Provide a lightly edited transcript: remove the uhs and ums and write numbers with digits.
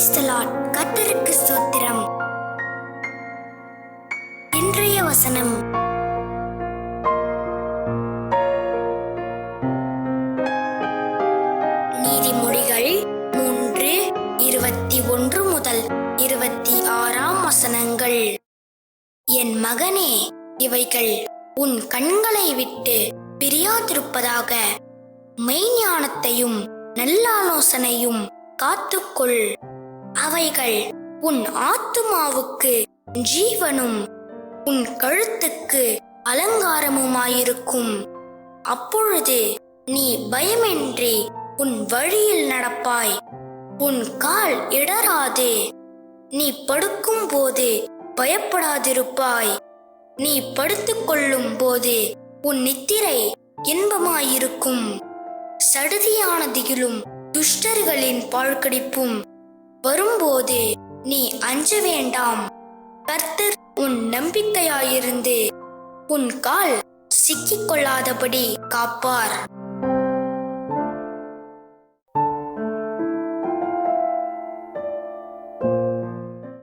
Praise the Lord. கர்த்தருக்கு ஸ்தோத்திரம். இன்றைய வசனம் நீதிமொழிகள் 3:21 முதல் 26 வசனங்கள். என் மகனே, இவைகள் உன் கண்களை விட்டு பிரியாதிருப்பதாக. மெய்ஞானத்தையும் நல்லாலோசனையும் காத்துக்கொள். அவைகள் உன் ஆத்துமாவுக்கு ஜீவனும் உன் கழுத்துக்கு அலங்காரமுமாயிருக்கும். அப்பொழுது நீ பயமின்றி உன் வழியில் நடப்பாய், உன் கால் இடராது. நீ படுக்கும் போது பயப்படாதிருப்பாய், நீ படுத்துக் கொள்ளும் போது உன் நித்திரை இன்பமாயிருக்கும். சடுதியான திகிலும் துஷ்டர்களின் பாழ்கடிப்பும் வரும்போது நீ அஞ்ச வேண்டாம். கர்த்தர் உன் நம்பிக்கையாயிருந்து உன் கால் சிக்கிக்கொள்ளாதபடி காப்பார்.